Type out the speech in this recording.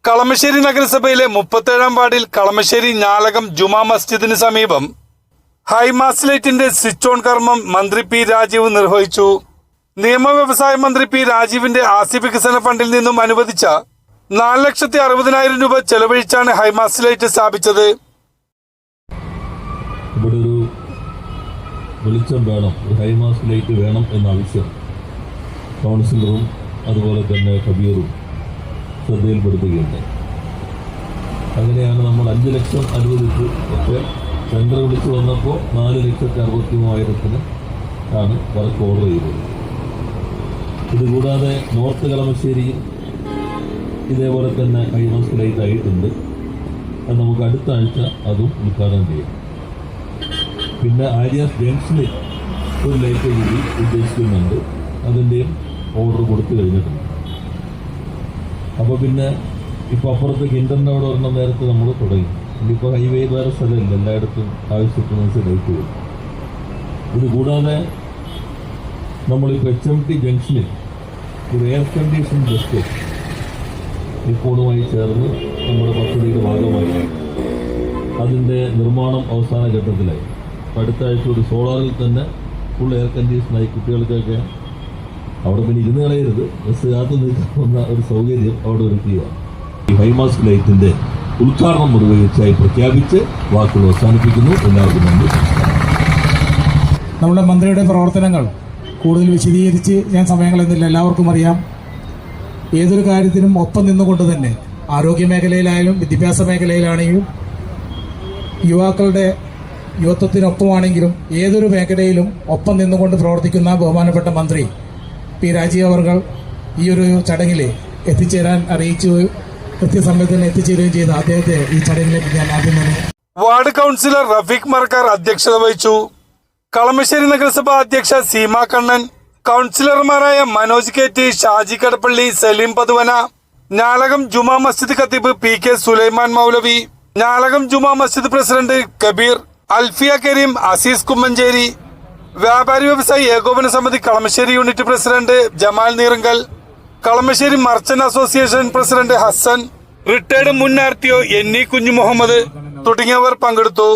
കളമശ്ശേരി നഗരസഭയിലെ 37-ാം വാർഡിൽ കളമശ്ശേരി ഞാലകം ജുമാ മസ്ജിദിന് സമീപം ഹൈമാസ് ലൈറ്റിന്റെ സ്വിച്ച് ഓൺ കർമ്മം മന്ത്രി പി രാജീവ് നിർവഹിച്ചു. നിയമവ്യവസായ മന്ത്രി പി രാജീവിന്റെ ആസ്തി വികസന ഫണ്ടിൽ നിന്നും അനുവദിച്ച 4,60,000 രൂപ ചെലവഴിച്ചാണ് ഹൈമാസ് ലൈറ്റ് സ്ഥാപിച്ചത്. ഇവിടെ ഒരു വെളിച്ചം വേണം, ഒരു ഹൈമാസ് ലൈറ്റ് വേണം എന്ന ആവശ്യം കൗൺസിലറും അതുപോലെ തന്നെ കബീറും ശ്രദ്ധയിൽപ്പെടുത്തുകയുണ്ട്. അങ്ങനെയാണ് നമ്മൾ 5 ലക്ഷം അനുവദിച്ചു. പക്ഷേ ടെൻഡർ വിളിച്ചു വന്നപ്പോൾ 4,63,000 ആണ് വർക്ക് ഓർഡർ ചെയ്തത്. ഇതുകൂടാതെ നോർത്ത് കളമശ്ശേരിയിൽ ഇതേപോലെ തന്നെ ഹൈമാസ് ലൈറ്റ് ആയിട്ടുണ്ട്. അത് നമുക്ക് അടുത്ത ആഴ്ച അതും ഉദ്ഘാടനം ചെയ്യാം. പിന്നെ ആര്യാസ് ജംഗ്ഷനിൽ ഒരു ലൈറ്റ് കൂടി ഉദ്ദേശിക്കുന്നുണ്ട്. അതിൻ്റെയും ഓർഡർ കൊടുത്തു കഴിഞ്ഞിട്ടുണ്ട്. അപ്പോൾ പിന്നെ ഇപ്പോൾ അപ്പുറത്തേക്ക് ഇൻ്റർനെറ്റ് ഒരെണ്ണം നേരത്തെ നമ്മൾ തുടങ്ങി. ഇനിയിപ്പോൾ ഹൈവേ വേറെ സ്ഥലമില്ല, എല്ലായിടത്തും ആവശ്യത്തിനനുസരിച്ച് ലൈറ്റ് വരും. ഇത് കൂടാതെ നമ്മളിപ്പോൾ HMT ജംഗ്ഷനിൽ ഒരു എയർ കണ്ടീഷൻ ബസ് നിപ്പോണുമായി ചേർന്ന് നമ്മുടെ പദ്ധതിയുടെ ഭാഗമായി അതിൻ്റെ നിർമ്മാണം അവസാന ഘട്ടത്തിലായി. അടുത്ത ആഴ്ച ഒരു സോളാറിൽ തന്നെ ഫുൾ എയർ കണ്ടീഷനായി കുട്ടികൾക്കൊക്കെ അവിടെ പിന്നെ ഇരുന്ന് കളയരുത്, ബസ് കാത്തു നിൽക്കാവുന്ന ഒരു സൗകര്യം അവിടെ ഒരുക്കുകയാണ്. ഈ ഹൈമാസ് ലൈറ്റിന്റെ ഉദ്ഘാടനം നിർവഹിച്ചായി പ്രഖ്യാപിച്ച് വാക്കുകൾ അവസാനിപ്പിക്കുന്നു. എല്ലാവർക്കും നന്ദി. നമ്മുടെ മന്ത്രിയുടെ പ്രവർത്തനങ്ങൾ കൂടുതൽ വിശദീകരിച്ച് ഞാൻ സമയങ്ങളെന്നില്ല, എല്ലാവർക്കും അറിയാം. ഏതൊരു കാര്യത്തിനും ഒപ്പം നിന്നുകൊണ്ട് തന്നെ ആരോഗ്യ മേഖലയിലായാലും വിദ്യാഭ്യാസ മേഖലയിലാണെങ്കിലും യുവാക്കളുടെ യുവത്വത്തിനൊപ്പമാണെങ്കിലും ഏതൊരു മേഖലയിലും ഒപ്പം നിന്നുകൊണ്ട് പ്രവർത്തിക്കുന്ന ബഹുമാനപ്പെട്ട മന്ത്രി പി രാജീവ് അവർകൾ ഈ ഒരു ചടങ്ങിൽ എത്തിച്ചേരാൻ അറിയിച്ചു, കൃത്യസമയത്തിന് എത്തിച്ചേരുകയും ചെയ്ത അദ്ദേഹത്തെ ഈ ചടങ്ങിലേക്ക് ഞാൻ ആദ്യം തന്നെ. വാർഡ് കൗൺസിലർ റഫീഖ് മർക്കാർ അധ്യക്ഷത വഹിച്ചു. കളമശ്ശേരി നഗരസഭ അധ്യക്ഷ സീമ കണ്ണൻ, കൗൺസിലർമാരായ മനോജ് കെ.ടി, ഷാജി കടപ്പള്ളി, സലീം പതുവന, ഞാലകം ജുമാ മസ്ജിദ് ഖത്തീബ് PK സുലൈമാൻ മൗലവി, Njalakam Juma Masjid president Kabeer, Alfiya Kareem, Azeez Kummancheri, Vyapari Vyavasayi Ekopana Samithi Kalamassery unit president Jamal Neerankal, Kalamassery merchant association president Hasan, retired മുൻ RTO NE കുഞ്ഞു മുഹമ്മദ് തുടങ്ങിയവർ പങ്കെടുത്തു.